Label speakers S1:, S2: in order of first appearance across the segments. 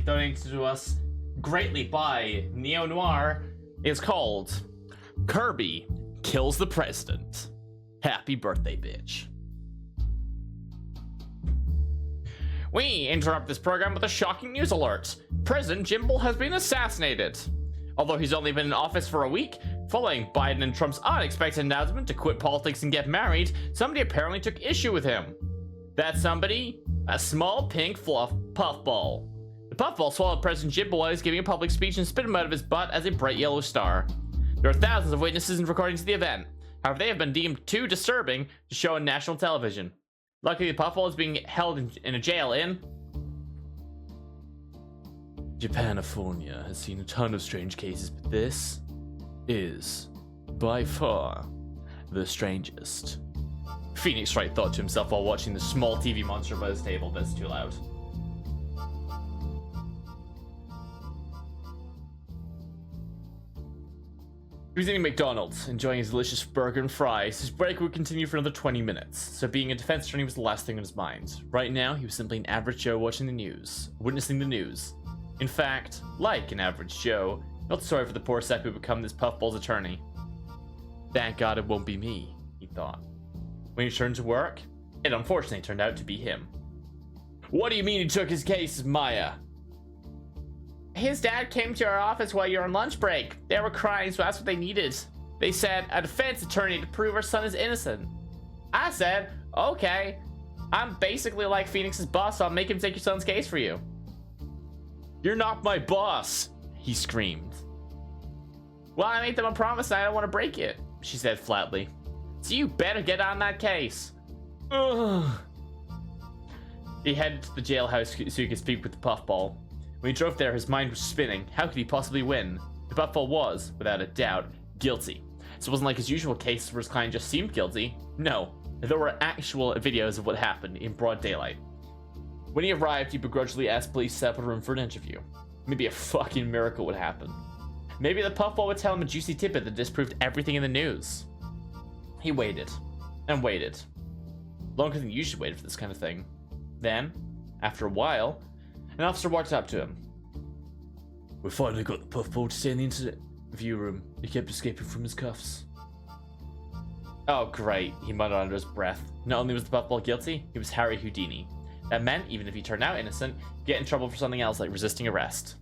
S1: donated to us greatly by Neo Noir, is called Kirby Kills the President. Happy birthday, bitch. We interrupt this program with a shocking news alert. President Jimbo has been assassinated. Although he's only been in office for a week, following Biden and Trump's unexpected announcement to quit politics and get married, somebody apparently took issue with him. That somebody? A small pink fluff puffball. The puffball swallowed President Jimbo while he was giving a public speech and spit him out of his butt as a bright yellow star. There are thousands of witnesses and recordings of the event. However, they have been deemed too disturbing to show on national television. Luckily, the puffball is being held in a jail in Japanifornia has seen a ton of strange cases, but this is by far the strangest. Phoenix Wright thought to himself while watching the small TV monster by his table. That's too loud. He was eating McDonald's, enjoying his delicious burger and fries. His break would continue for another 20 minutes, so being a defense attorney was the last thing on his mind. Right now, he was simply an average Joe watching the news, witnessing the news. In fact, like an average Joe, not sorry for the poor sap who become this puffball's attorney. Thank God it won't be me, he thought. When he returned to work, it unfortunately turned out to be him. What do you mean he took his case, Maya? His dad came to our office while you were on lunch break. They were crying, so that's what they needed. They said a defense attorney to prove our son is innocent. I said, okay, I'm basically like Phoenix's boss, so I'll make him take your son's case for you. You're not my boss, he screamed. Well, I made them a promise and I don't want to break it, she said flatly. So you better get on that case. Ugh. He headed to the jailhouse so he could speak with the puffball. When he drove there, his mind was spinning. How could he possibly win? The puffball was, without a doubt, guilty. So it wasn't like his usual case where his client just seemed guilty. No, there were actual videos of what happened in broad daylight. When he arrived, he begrudgingly asked police to set up a room for an interview. Maybe a fucking miracle would happen. Maybe the puffball would tell him a juicy tidbit that disproved everything in the news. He waited, and waited. Longer than he usually waited for this kind of thing. Then, after a while, an officer walked up to him. We finally got the puffball to stay in the interview room. He kept escaping from his cuffs. Oh great, he muttered under his breath. Not only was the puffball guilty, he was Harry Houdini. That meant, even if he turned out innocent, he'd get in trouble for something else like resisting arrest.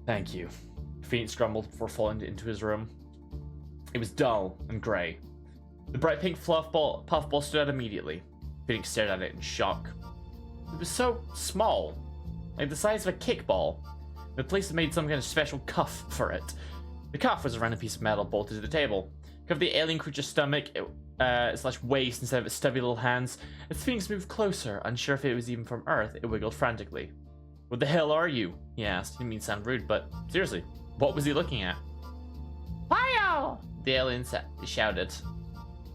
S1: Thank you. Phoenix grumbled before falling into his room. It was dull and grey. The bright pink puffball stood out immediately. Phoenix stared at it in shock. It was so small, like the size of a kickball. The police had made some kind of special cuff for it. The cuff was a random piece of metal bolted to the table. Covered the alien creature's stomach slash waist instead of its stubby little hands. As Phoenix moved closer, unsure if it was even from Earth, it wiggled frantically. What the hell are you? He asked. He didn't mean to sound rude, but seriously, what was he looking at? Pollo! The alien shouted.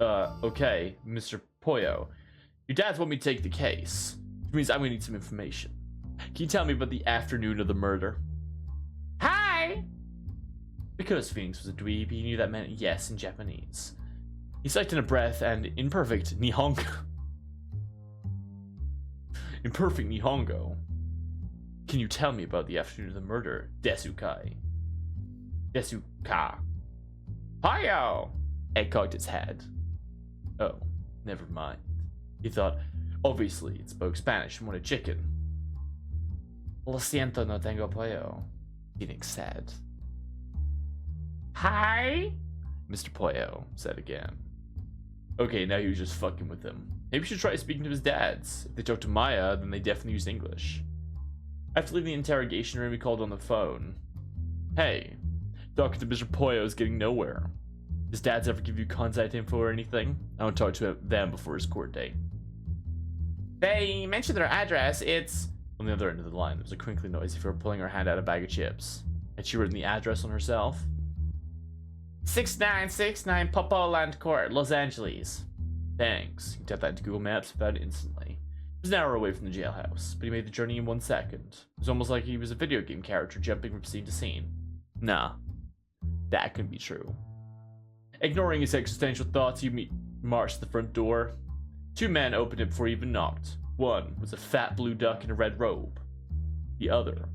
S1: Okay, Mr. Pollo. Your dads want me to take the case. Which means I'm gonna need some information. Can you tell me about the afternoon of the murder? Hi! Because Phoenix was a dweeb, he knew that meant yes in Japanese. He sucked in a breath and, in perfect Nihongo. Can you tell me about the afternoon of the murder, Desuka? Hiyo! Ed cocked his head. Oh, never mind. He thought, obviously it spoke Spanish and wanted chicken. Lo siento, no tengo pollo, Phoenix said. Hi? Mr. Pollo said again. Okay, now he was just fucking with him. Maybe he should try speaking to his dads. If they talked to Maya, then they definitely used English. After leaving the interrogation room, he called on the phone. Hey, talking to Mr. Pollo is getting nowhere. Does dads ever give you contact info or anything? I want to talk to them before his court date. They mentioned their address. It's... On the other end of the line, there was a crinkly noise if you were pulling her hand out of a bag of chips. Had she written the address on herself? 6969 Popo Land Court, Los Angeles. Thanks. He tapped that into Google Maps and found it instantly. It was an hour away from the jailhouse, but he made the journey in 1 second. It was almost like he was a video game character jumping from scene to scene. Nah, that couldn't be true. Ignoring his existential thoughts, he marched to the front door. 2 men opened it before he even knocked. One was a fat blue duck in a red robe. The other.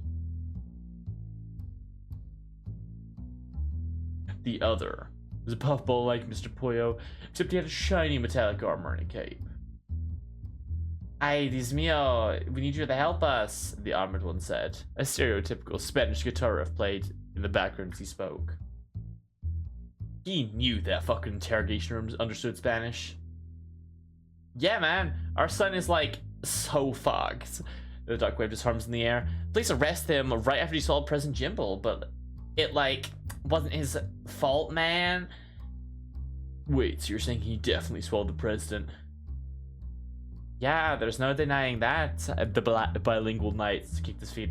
S1: The other was a puffball like Mr. Pollo, except he had a shiny metallic armor and a cape. Ay, Dios mío, we need you to help us, the armored one said. A stereotypical Spanish guitar riff played in the background as he spoke. He knew that fucking interrogation rooms understood Spanish. Yeah, man, our son is like so fucked. The duck waved his arms in the air. Police arrest him right after he saw President Jimbo, but it like wasn't his fault, man. Wait, so you're saying he definitely swallowed the president? Yeah, there's no denying that. The bilingual knights kicked his feet.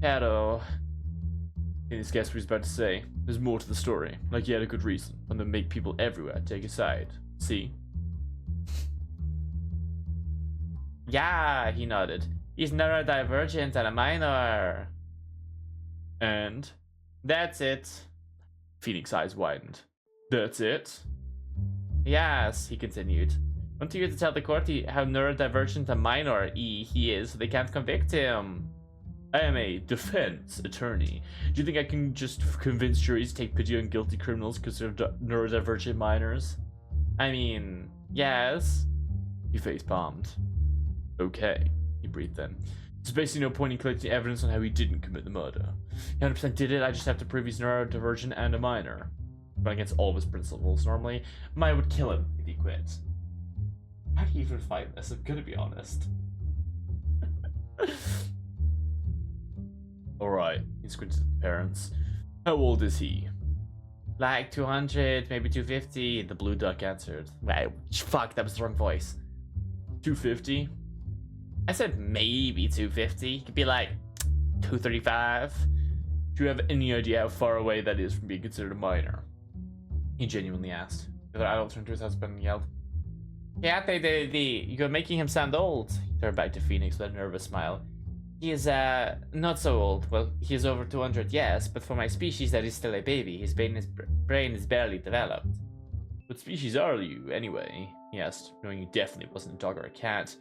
S1: Pero, he just guessed what he's about to say. There's more to the story. Like he had a good reason, and to make people everywhere take a side. See? Yeah, he nodded. He's neurodivergent and a minor. And that's it. Phoenix's eyes widened. That's it? Yes, he continued. Want you to tell the court how neurodivergent and minor he is so they can't convict him. I am a defense attorney. Do you think I can just convince juries to take pity on guilty criminals because they're neurodivergent minors? I mean, yes. He face palmed. Okay, he breathed then. There's basically no point in collecting evidence on how he didn't commit the murder. He 100% did it, I just have to prove he's neurodivergent and a minor. But against all of his principles, normally, Maya would kill him if he quit. How do you even fight this? I'm gonna be honest. Alright, he squinted at the parents. How old is he? Like 200, maybe 250, the blue duck answered. Wow, fuck, that was the wrong voice. 250? I said maybe 250. He could be like 235. Do you have any idea how far away that is from being considered a minor? He genuinely asked. The other adult turned to his husband and yelled, yeah, you're making him sound old. He turned back to Phoenix with a nervous smile. He is, not so old. Well, he is over 200, yes, but for my species, that is still a baby. His brain is barely developed. What species are you, anyway? He asked, knowing he definitely wasn't a dog or a cat.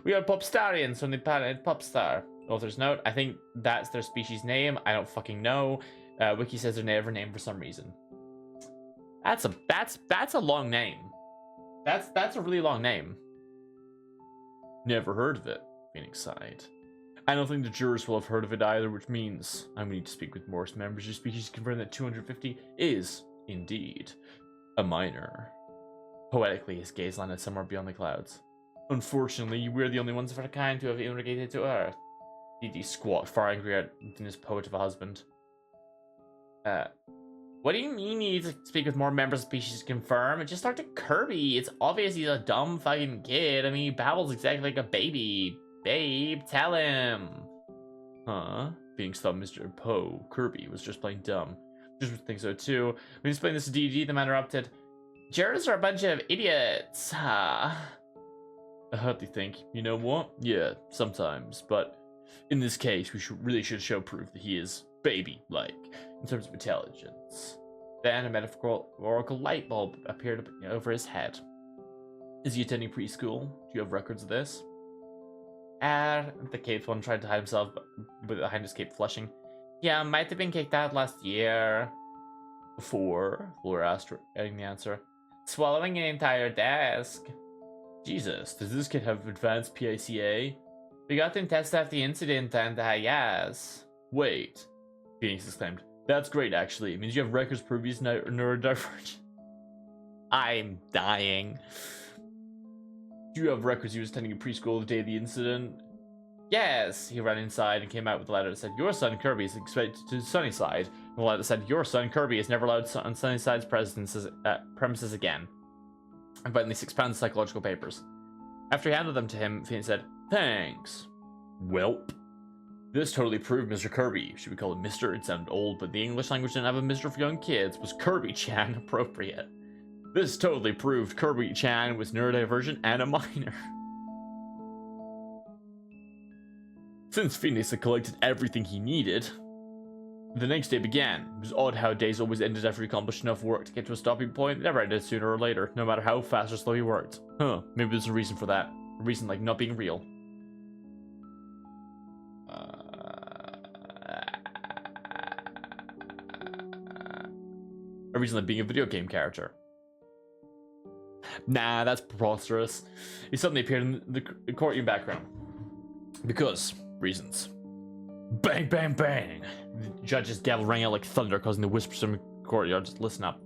S1: We are Popstarians from the planet Popstar. Author's note, I think that's their species name. I don't fucking know. Wiki says they're never named for some reason. That's a long name. That's a really long name. Never heard of it, Phoenix sighed. I don't think the jurors will have heard of it either, which means I'm going to need to speak with more members of your species to confirm that 250 is, indeed, a minor. Poetically, his gaze landed somewhere beyond the clouds. Unfortunately, we're the only ones of our kind to have immigrated to Earth. Dee squawked, far angrier than his poet of a husband. What do you mean you need to speak with more members of the species to confirm? Just talk to Kirby. It's obvious he's a dumb fucking kid. I mean, he babbles exactly like a baby. Babe, tell him. Huh? Phoenix thought Mr. Poe, Kirby, was just plain dumb. Just would think so too. When he explained this to DD, the man interrupted. Jurors are a bunch of idiots. Huh? I hardly think. You know what? Yeah, sometimes. But in this case, we really should show proof that he is baby-like in terms of intelligence. Then a metaphorical light bulb appeared over his head. Is he attending preschool? Do you have records of this? The caped one tried to hide himself behind his cape, flushing. Yeah, might have been kicked out last year. Before? Flora asked, adding the answer. Swallowing an entire desk. Jesus, does this kid have advanced PICA? We got him tested after the incident and, yes. Wait, Phoenix exclaimed. That's great, actually. It means you have records prove he's neurodivergent. I'm dying. Do you have records he was attending a preschool the day of the incident? Yes. He ran inside and came out with a letter that said, your son Kirby is expected to Sunnyside. And the letter that said, your son Kirby is never allowed on Sunnyside's premises again. And finally 6 pounds of psychological papers. After he handed them to him, Phoenix said, thanks. Welp. This totally proved Mr. Kirby. Should we call him Mr.? It sounded old, but the English language didn't have a Mr. for young kids. Was Kirby-chan appropriate? This totally proved Kirby-chan was neurodivergent and a minor. Since Phoenix had collected everything he needed, the next day began. It was odd how days always ended after he accomplished enough work to get to a stopping point. It never ended sooner or later, no matter how fast or slow he worked. Huh, maybe there's a reason for that. A reason like not being real. originally being a video game character. Nah, that's preposterous. He suddenly appeared in the courtroom background. Because reasons. Bang, bang, bang! The judge's gavel rang out like thunder, causing the whispers from the courtyard. Just listen up.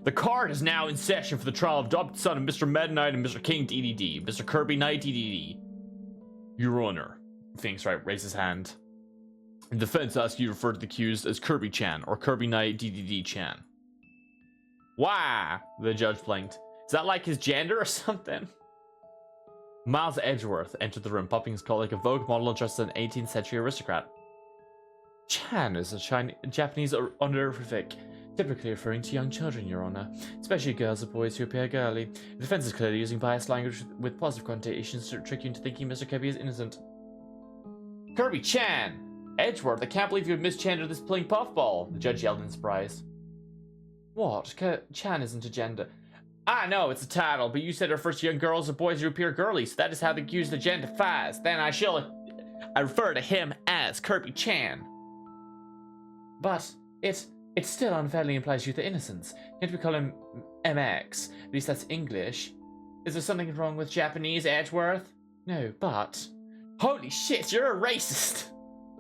S1: The court is now in session for the trial of adopted son of Mr. Meta Knight and Mr. King DDD. Mr. Kirby Knight DDD. Your Honor. Phoenix Wright raised his hand. The defense asks you to refer to the accused as Kirby Chan or Kirby Knight DDD Chan. Why? The judge blinked. Is that like his gender or something? Miles Edgeworth entered the room, popping his collar like a Vogue model dressed as an 18th century aristocrat. Chan is a Japanese honorific, typically referring to young children, Your Honor, especially girls or boys who appear girly. The defense is clearly using biased language with positive connotations to trick you into thinking Mr. Kirby is innocent. Kirby Chan! Edgeworth, I can't believe you would misgender this playing puffball, the judge yelled in surprise. What? Chan isn't a gender. I know it's a title, but you said it refers to young girls or boys who appear girly, so that is how the accused identifies. Then I refer to him as Kirby Chan. But it still unfairly implies youth or innocence. Can't we call him MX? At least that's English. Is there something wrong with Japanese, Edgeworth? No, but... Holy shit, you're a racist!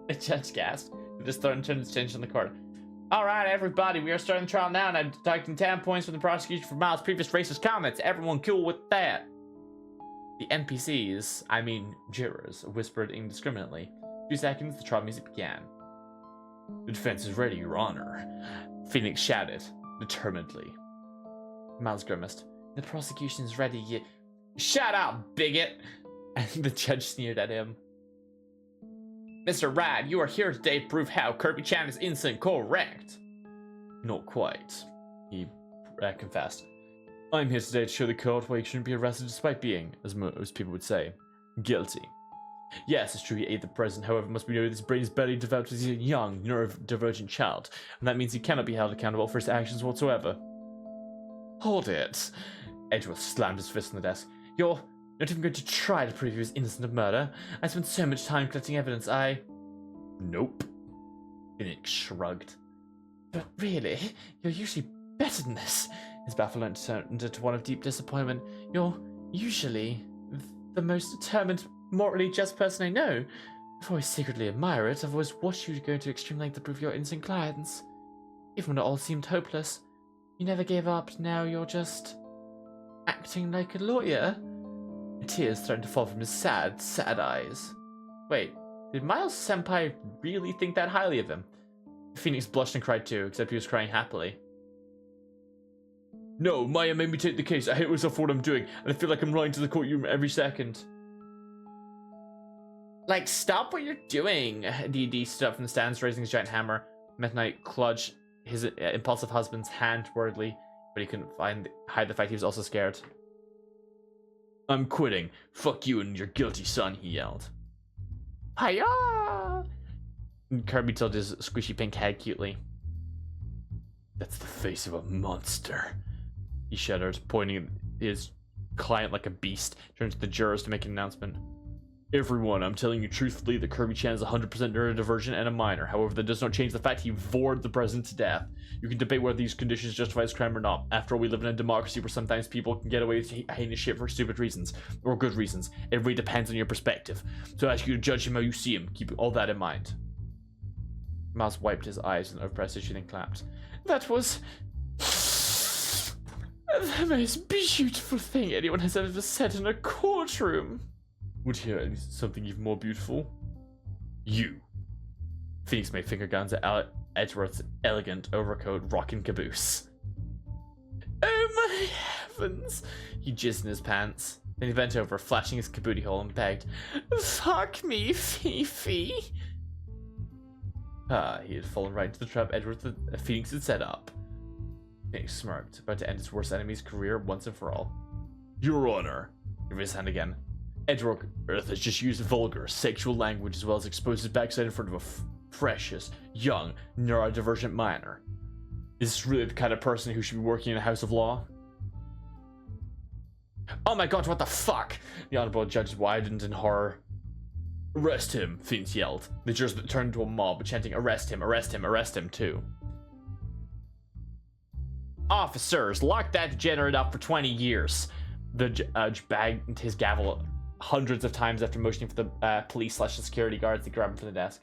S1: The judge gasped. He just turned his attention on the court. Alright, everybody, we are starting the trial now, and I'm deducting 10 points from the prosecution for Miles' previous racist comments. Everyone cool with that? The NPCs, I mean jurors, whispered indiscriminately. 2 seconds, the trial music began. The defense is ready, Your Honor. Phoenix shouted, determinedly. Miles grimaced. The prosecution is ready, you... Shut up, bigot! And the judge sneered at him. Mr. Rad, you are here today to prove how Kirby Chan is innocent, correct? Not quite, he confessed. I'm here today to show the court why he shouldn't be arrested despite being, as most people would say, guilty. Yes, it's true he ate the president, however, it must be noted his brain is barely developed as he's a young, neurodivergent child, and that means he cannot be held accountable for his actions whatsoever. Hold it. Edgeworth slammed his fist on the desk. You're not even going to try to prove he was innocent of murder. I spent so much time collecting evidence, Nope. Phoenix shrugged. But really, you're usually better than this. His bafflement turned into one of deep disappointment. You're usually the most determined, morally just person I know. I've always secretly admired it. I've always watched you go to extreme lengths to prove your innocent clients. Even when it all seemed hopeless, you never gave up. Now you're just acting like a lawyer. Tears started to fall from his sad, sad eyes. Wait, did Miles Senpai really think that highly of him? Phoenix blushed and cried too, except he was crying happily. No, Maya made me take the case. I hate myself for what I'm doing, and I feel like I'm running to the courtroom every second. Like, stop what you're doing. DD stood up from the stands, raising his giant hammer. Meta Knight clutched his impulsive husband's hand wordly, but he couldn't hide the fact he was also scared. I'm quitting. Fuck you and your guilty son, he yelled. Hiya! Kirby tilted his squishy pink head cutely. That's the face of a monster. He shuddered, pointing at his client like a beast, turned to the jurors to make an announcement. Everyone, I'm telling you truthfully that Kirby Chan is 100% neurodivergent and a minor. However, that does not change the fact he bored the president to death. You can debate whether these conditions justify his crime or not. After all, we live in a democracy where sometimes people can get away with heinous shit for stupid reasons, or good reasons. It really depends on your perspective. So I ask you to judge him how you see him, keeping all that in mind. Miles wiped his eyes and overpressed his chin and clapped. That was the most beautiful thing anyone has ever said in a courtroom. Would hear something even more beautiful? You. Phoenix made finger guns at Edgeworth's elegant overcoat rocking caboose. Oh my heavens! He jizzed in his pants. Then he bent over, flashing his kabooty hole, and begged, Fuck me, Fifi! He had fallen right into the trap Edgeworth Phoenix had set up. Phoenix smirked, about to end his worst enemy's career once and for all. Your Honor! He raised his hand again. Edgeworth has just used vulgar, sexual language as well as exposed his backside in front of a precious, young, neurodivergent minor. Is this really the kind of person who should be working in a house of law? Oh my god, what the fuck? The honorable judge widened in horror. Arrest him, Phoenix yelled. The jurors turned into a mob, chanting, arrest him, arrest him, arrest him, too. Officers, lock that degenerate up for 20 years. The judge banged his gavel hundreds of times after motioning for the police/security guards to grab him from the desk.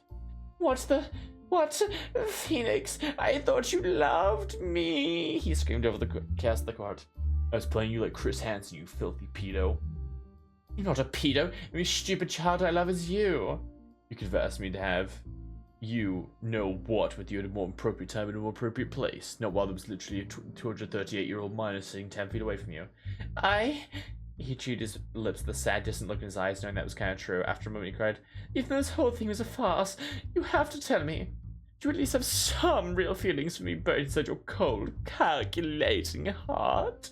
S1: What? Phoenix, I thought you loved me, he screamed over the cast of the court. I was playing you like Chris Hansen, you filthy pedo. You're not a pedo. The only stupid child I love is you. You could have asked me to have you know what with you at a more appropriate time and a more appropriate place, not while there was literally a 238-year-old minor sitting 10 feet away from you. He chewed his lips with a sad, distant look in his eyes, knowing that was kind of true. After a moment, he cried, even though this whole thing was a farce, you have to tell me. Do you at least have some real feelings for me buried inside your cold, calculating heart?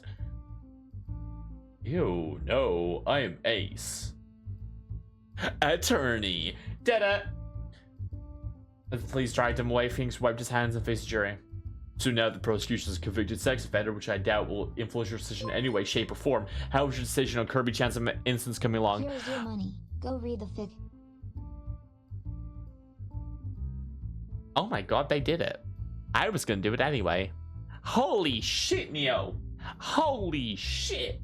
S1: Ew, no, I am Ace. Attorney. Dada. As the police dragged him away, Phoenix wiped his hands and faced the jury. So now the prosecution is a convicted sex offender, which I doubt will influence your decision in any way, shape, or form. How was your decision on Kirby chance of innocence coming along?
S2: Here's your money. Go read the fig.
S1: Oh my god, they did it. I was gonna do it anyway. Holy shit, Neo. Holy shit.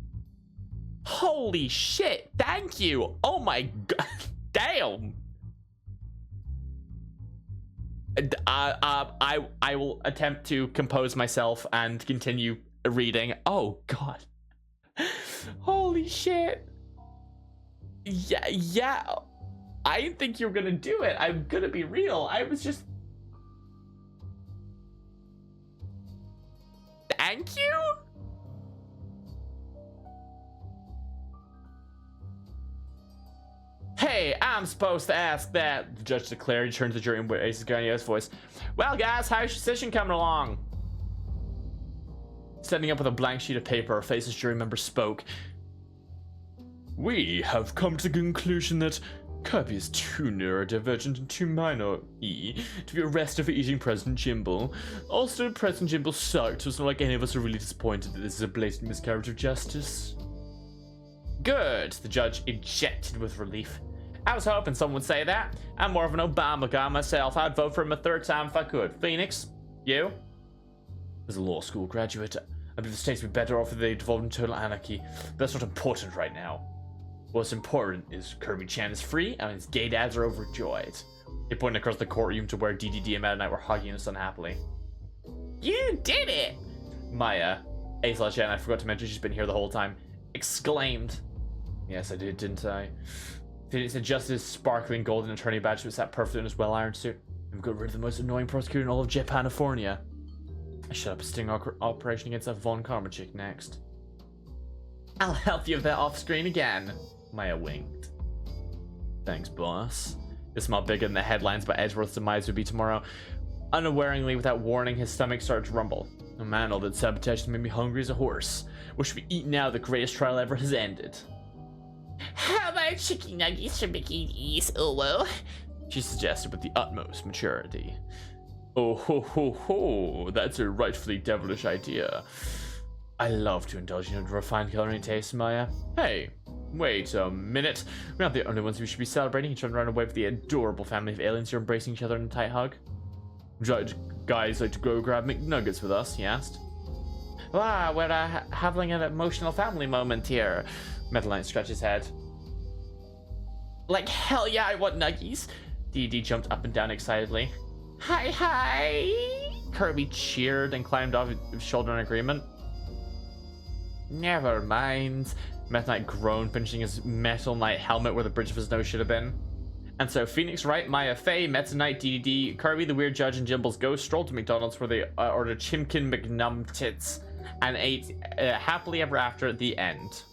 S1: Holy shit. Thank you. Oh my god. Damn. I will attempt to compose myself and continue reading. Oh god. Holy shit. Yeah. I didn't think you were gonna do it. I'm gonna be real. I was just... Thank you? Hey, I'm supposed to ask that, the judge declared. He turned to the jury and raised his grandiose voice. Well, guys, how's your session coming along? Standing up with a blank sheet of paper, a faceless jury member spoke. We have come to the conclusion that Kirby is too neurodivergent and too minor E to be arrested for eating President Jimble. Also, President Jimble sucked, so it's not like any of us are really disappointed that this is a blatant miscarriage of justice. Good, the judge ejected with relief. I was hoping someone would say that. I'm more of an Obama guy myself. I'd vote for him a third time if I could. Phoenix, you? As a law school graduate, I believe the states would be better off if they devolved into total anarchy. But that's not important right now. What's important is Kirby Chan is free and his gay dads are overjoyed. He pointed across the courtroom to where DDD and Mad Knight were hugging us unhappily. You did it! Maya, A/Jen, I forgot to mention she's been here the whole time, exclaimed. Yes, I did, didn't I? Phoenix adjusted his sparkling golden attorney badge to sat perfectly in his well-ironed suit. I'm got rid of the most annoying prosecutor in all of Japanifornia. I shut up a sting operation against that Von Karma chick next. I'll help you with that off-screen again. Maya winked. Thanks, boss. This smelled bigger than the headlines about Edgeworth's demise would be tomorrow. Unawaringly, without warning, his stomach started to rumble. Oh man, all that sabotage made me hungry as a horse. What should we eat now the greatest trial ever has ended? How about chicken nuggets for Mickey D's, Owo? She suggested with the utmost maturity. Oh ho ho ho, that's a rightfully devilish idea. I love to indulge in your refined culinary taste, Maya. Hey, wait a minute. We're not the only ones who should be celebrating. He turned around and waved at the adorable family of aliens who are embracing each other in a tight hug. Would you guys like to go grab McNuggets with us? He asked. Wow, we're having an emotional family moment here. Metal Knight scratched his head. Like, hell yeah, I want nuggies. DD jumped up and down excitedly. Hi. Kirby cheered and climbed off his shoulder in agreement. Never mind. Metal Knight groaned, pinching his Metal Knight helmet where the bridge of his nose should have been. And so Phoenix Wright, Maya Fey, Metal Knight, DDD, Kirby the Weird Judge, and Jimble's Ghost strolled to McDonald's where they ordered Chimkin McNum Tits and ate happily ever after at the end.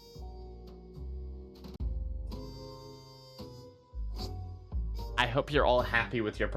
S1: I hope you're all happy with your